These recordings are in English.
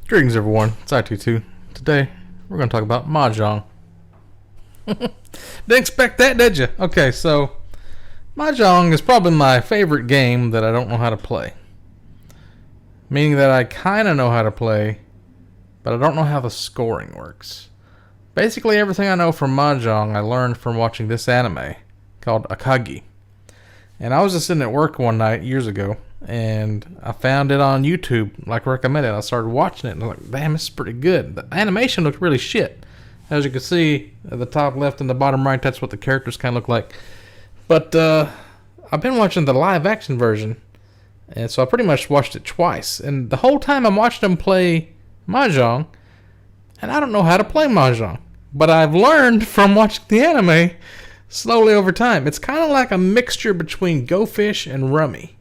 Greetings everyone, it's I22. Today, we're going to talk about Mahjong. Didn't expect that, did you? Okay, so Mahjong is probably my favorite game that I don't know how to play. Meaning that I kind of know how to play, but I don't know how the scoring works. Basically everything I know from Mahjong I learned from watching this anime called Akagi. And I was just sitting at work one night years ago, and I found it on YouTube, like recommended. I started watching it, and I was like, damn, this is pretty good. The animation looked really shit. As you can see, at the top left and the bottom right, that's what the characters kind of look like. But I've been watching the live-action version, and so I pretty much watched it twice. And the whole time I'm watching them play Mahjong, and I don't know how to play Mahjong. But I've learned from watching the anime slowly over time. It's kind of like a mixture between Go Fish and Rummy.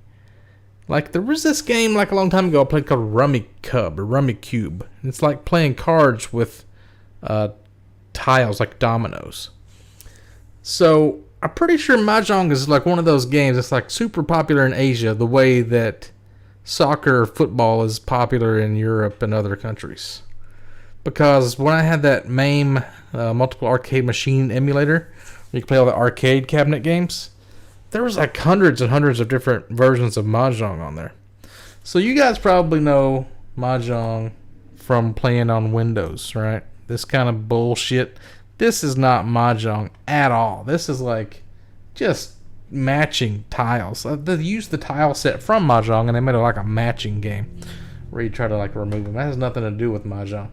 Like, there was this game like a long time ago I played called Rummy Cub or Rummy Cube. It's like playing cards with tiles like dominoes. So I'm pretty sure Mahjong is like one of those games that's like super popular in Asia, the way that soccer or football is popular in Europe and other countries. Because when I had that MAME multiple arcade machine emulator, you could play all the arcade cabinet games, there was like hundreds and hundreds of different versions of Mahjong on there. So you guys probably know Mahjong from playing on Windows, right? This kind of bullshit. This is not Mahjong at all. This is like just matching tiles. They used the tile set from Mahjong and they made it like a matching game where you try to like remove them. That has nothing to do with Mahjong.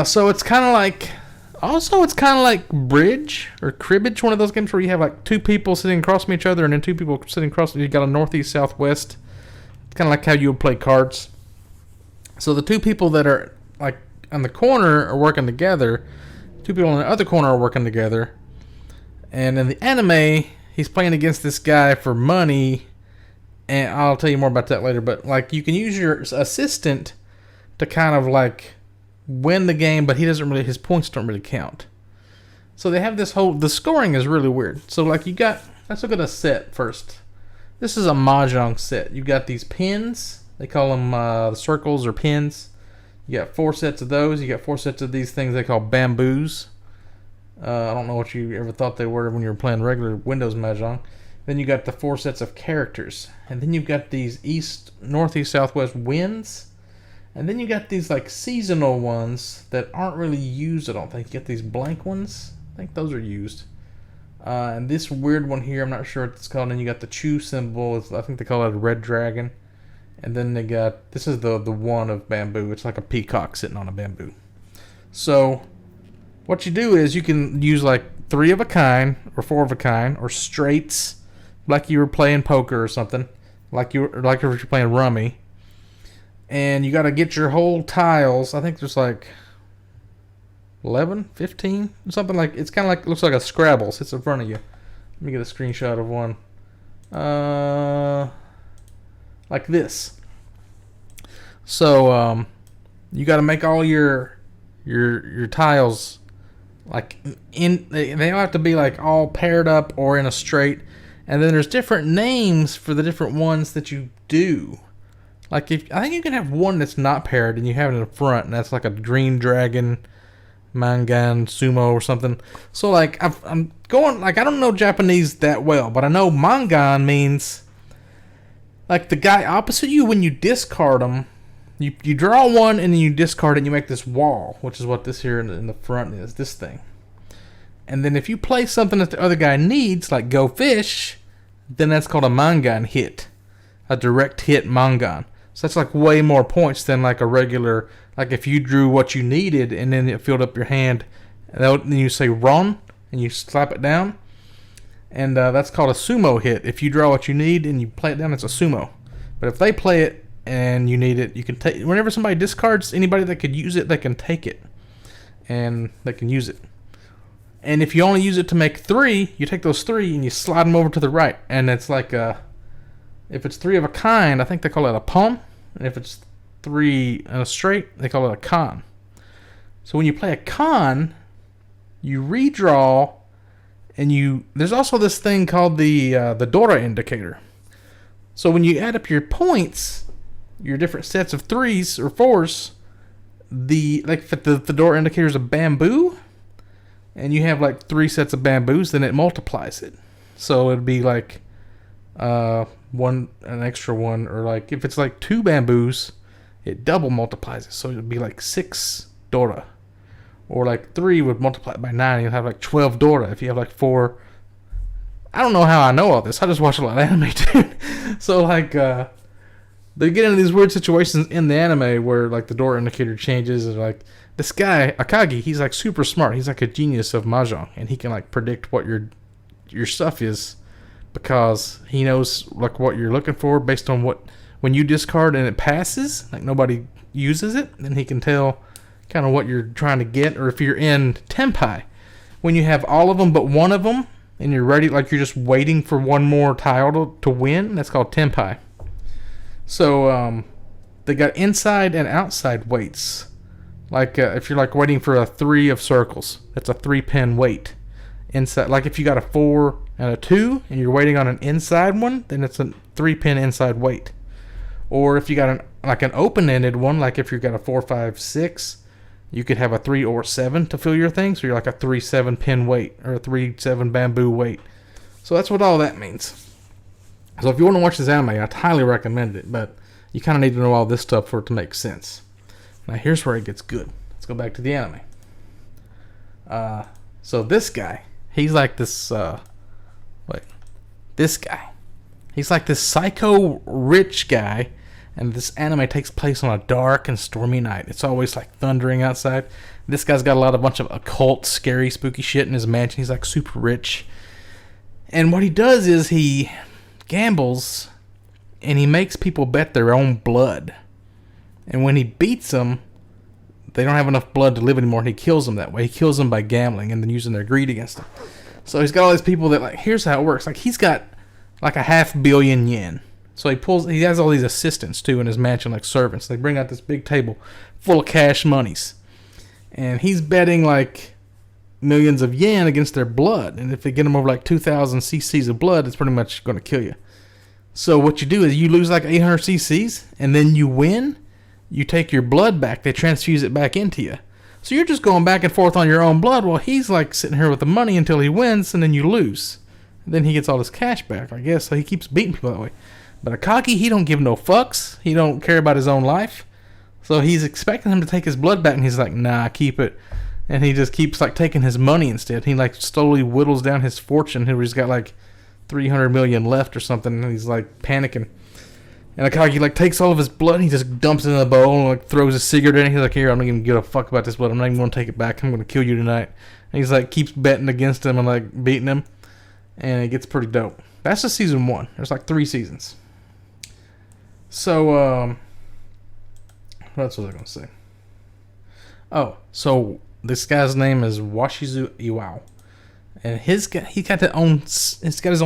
So it's kind of like... Also, it's kind of like bridge or cribbage, one of those games where you have like two people sitting across from each other and then two people sitting across. You got a northeast, southwest. It's kind of like how you would play cards. So the two people that are like on the corner are working together. Two people on the other corner are working together. And in the anime, he's playing against this guy for money. And I'll tell you more about that later. But like you can use your assistant to kind of like win the game, but his points don't really count. So they have the scoring is really weird. So like let's look at a set first. This is a Mahjong set. You got these pins. They call them circles or pins. You got 4 sets of those. You got 4 sets of these things they call bamboos. I don't know what you ever thought they were when you were playing regular Windows Mahjong. Then you got the 4 sets of characters. And then you've got these northeast, southwest winds. And then you got these like seasonal ones that aren't really used, I don't think. You get these blank ones. I think those are used. And this weird one here, I'm not sure what it's called. And you got the chew symbol. I think they call it a red dragon. And then they got, this is the one of bamboo. It's like a peacock sitting on a bamboo. So what you do is you can use like 3 of a kind or 4 of a kind or straights, like you were playing poker or something, like if you're playing rummy. And you got to get your whole tiles. I think there's like 11, 15, something like. It's kind of like, looks like a Scrabble. Sits in front of you. Let me get a screenshot of one. Like this. So you got to make all your tiles like they don't have to be like all paired up or in a straight. And then there's different names for the different ones that you do. Like I think you can have one that's not paired and you have it in the front, and that's like a green dragon, mangan, sumo or something. So like I'm going like I don't know Japanese that well, but I know mangan means like the guy opposite you when you discard them. You draw one and then you discard it and you make this wall, which is what this here in the front is, this thing. And then if you play something that the other guy needs, like Go Fish, then that's called a mangan hit, a direct hit mangan. So that's like way more points than like a regular, like if you drew what you needed and then it filled up your hand, then you say run and you slap it down. And that's called a sumo hit. If you draw what you need and you play it down, it's a sumo. But if they play it and you need it, you can take, whenever somebody discards anybody that could use it, they can take it. And they can use it. And if you only use it to make 3, you take those 3 and you slide them over to the right. And it's like if it's 3 of a kind, I think they call it a pom. And if it's 3 in a straight, they call it a con. So when you play a con, you redraw, and there's also this thing called the Dora indicator. So when you add up your points, your different sets of 3s or 4s, if the door indicator is a bamboo, and you have like 3 sets of bamboos, then it multiplies it. So it'd be like an extra one, or like if it's like 2 bamboos, it double multiplies it. So it'd be like 6 Dora. Or like 3 would multiply it by 9, you'll have like 12 Dora. If you have like 4, I don't know how I know all this. I just watch a lot of anime, dude. So like they get into these weird situations in the anime where like the door indicator changes, and like this guy Akagi, he's like super smart. He's like a genius of Mahjong, and he can like predict what your stuff is, because he knows like what you're looking for based on what, when you discard and it passes, like nobody uses it, then he can tell kind of what you're trying to get. Or if you're in Tenpai, when you have all of them but one of them, and you're ready, like you're just waiting for one more tile to win, that's called Tenpai. So they got inside and outside weights. Like if you're like waiting for a 3 of circles, that's a 3-pin weight. Inside, like if you got a 4 and a 2 and you're waiting on an inside one, then it's a 3-pin inside weight. Or if you got an open-ended one, like if you got a 4, 5, 6, you could have a 3 or 7 to fill your thing. So you're like a 3-7 pin weight, or a 3-7 bamboo weight. So that's what all that means. So if you want to watch this anime, I'd highly recommend it. But you kind of need to know all this stuff for it to make sense. Now here's where it gets good. Let's go back to the anime. So this guy, he's like this. This guy, he's like this psycho rich guy. And this anime takes place on a dark and stormy night. It's always like thundering outside. This guy's got a bunch of occult, scary, spooky shit in his mansion. He's like super rich. And what he does is he gambles, and he makes people bet their own blood. And when he beats them, they don't have enough blood to live anymore, and he kills them that way. He kills them by gambling and then using their greed against them. So he's got all these people that, like, here's how it works. Like, he's got like a 500 million yen. So he has all these assistants too in his mansion, like servants. They bring out this big table full of cash monies, and he's betting like millions of yen against their blood. And if they get them over like 2,000 cc's of blood, it's pretty much going to kill you. So what you do is you lose like 800 cc's, and then you win. You take your blood back. They transfuse it back into you. So you're just going back and forth on your own blood, while he's like sitting here with the money until he wins, and then you lose. And then he gets all his cash back, I guess. So he keeps beating people that way. But Akagi, he don't give no fucks. He don't care about his own life. So he's expecting him to take his blood back, and he's like, nah, keep it. And he just keeps like taking his money instead. He like slowly whittles down his fortune. He's got like 300 million left or something, and he's like panicking. And Akagi like takes all of his blood, and he just dumps it in the bowl and like throws a cigarette in it. He's like, here, I'm not even give a fuck about this blood. I'm not even going to take it back. I'm going to kill you tonight. And he's like keeps betting against him and like beating him. And it gets pretty dope. That's just season 1. There's like 3 seasons. So, what else was I going to say? Oh, so this guy's name is Washi-zu Iwao. And he's got his own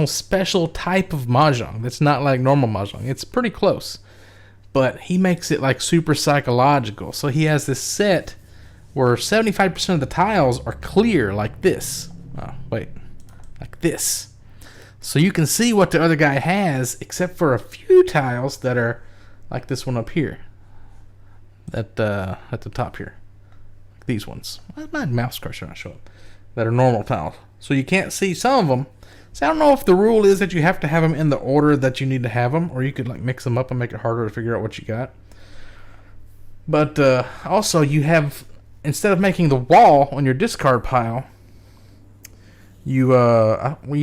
special type of mahjong that's not like normal mahjong. It's pretty close, but he makes it like super psychological. So he has this set where 75% of the tiles are clear like this. Oh, wait. Like this. So you can see what the other guy has, except for a few tiles that are like this one up here. At the top here. Like these ones. My mouse cursor not show up. That are normal tiles. So you can't see some of them. So I don't know if the rule is that you have to have them in the order that you need to have them, or you could like mix them up and make it harder to figure out what you got. But also you have, instead of making the wall on your discard pile, you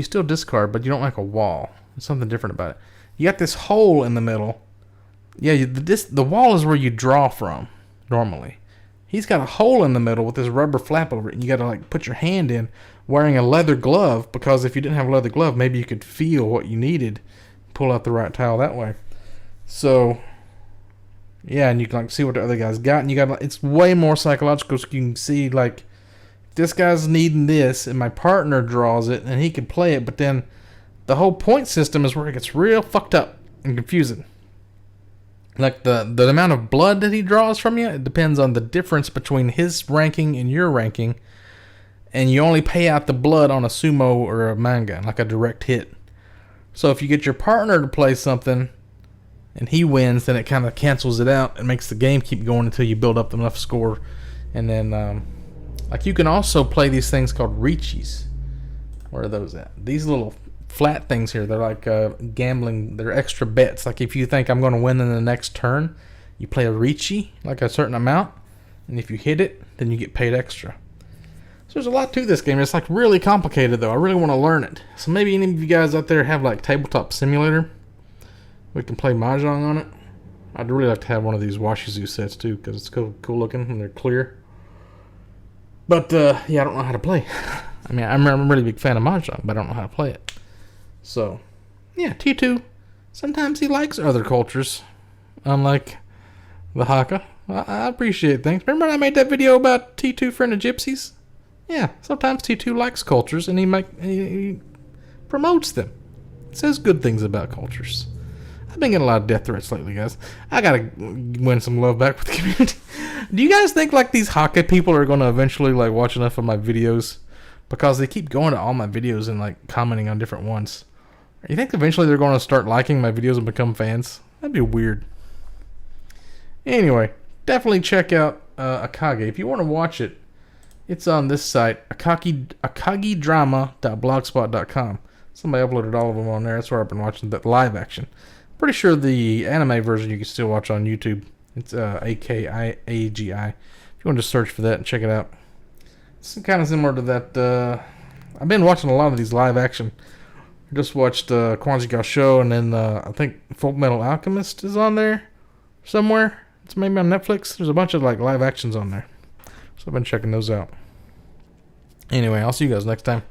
still discard, but you don't make a wall. There's something different about it. You got this hole in the middle. Yeah, the wall is where you draw from normally. He's got a hole in the middle with this rubber flap over it, and you got to like put your hand in wearing a leather glove, because if you didn't have a leather glove, maybe you could feel what you needed, pull out the right tile that way. So yeah, and you can like see what the other guy's got, and you got, it's way more psychological, so you can see like, this guy's needing this, and my partner draws it, and he can play it, but then the whole point system is where it gets real fucked up and confusing. Like the amount of blood that he draws from you, it depends on the difference between his ranking and your ranking, and you only pay out the blood on a sumo or a manga, like a direct hit. So if you get your partner to play something, and he wins, then it kind of cancels it out and makes the game keep going until you build up enough score. And then, like, you can also play these things called Reachies. Where are those at? These little flat things here, they're like gambling. They're extra bets. Like, if you think I'm going to win in the next turn, you play a Reachie, like a certain amount, and if you hit it, then you get paid extra. So there's a lot to this game. It's like really complicated, though. I really want to learn it. So maybe any of you guys out there have like Tabletop Simulator. We can play Mahjong on it. I'd really like to have one of these Washi-zu sets too, because it's cool looking and they're clear. But yeah, I don't know how to play. I mean, I'm a really big fan of Mahjong, but I don't know how to play it. So, yeah, T2. Sometimes he likes other cultures, unlike the Haka. I appreciate things. Remember I made that video about T2 friend of gypsies? Yeah, sometimes T2 likes cultures, and he promotes them. Says good things about cultures. I've been getting a lot of death threats lately, guys. I gotta win some love back with the community. Do you guys think like these Haka people are gonna eventually like watch enough of my videos? Because they keep going to all my videos and like commenting on different ones. You think eventually they're gonna start liking my videos and become fans? That'd be weird. Anyway, definitely check out Akagi. If you want to watch it, it's on this site, akagidrama.blogspot.com. Somebody uploaded all of them on there. That's where I've been watching the live action. Pretty sure the anime version you can still watch on YouTube. It's AKIAGI. If you want to just search for that and check it out. It's kind of similar to that. I've been watching a lot of these live action. I just watched Kwanzaa Show, and then I think Full Metal Alchemist is on there somewhere. It's maybe on Netflix. There's a bunch of like live actions on there. So I've been checking those out. Anyway, I'll see you guys next time.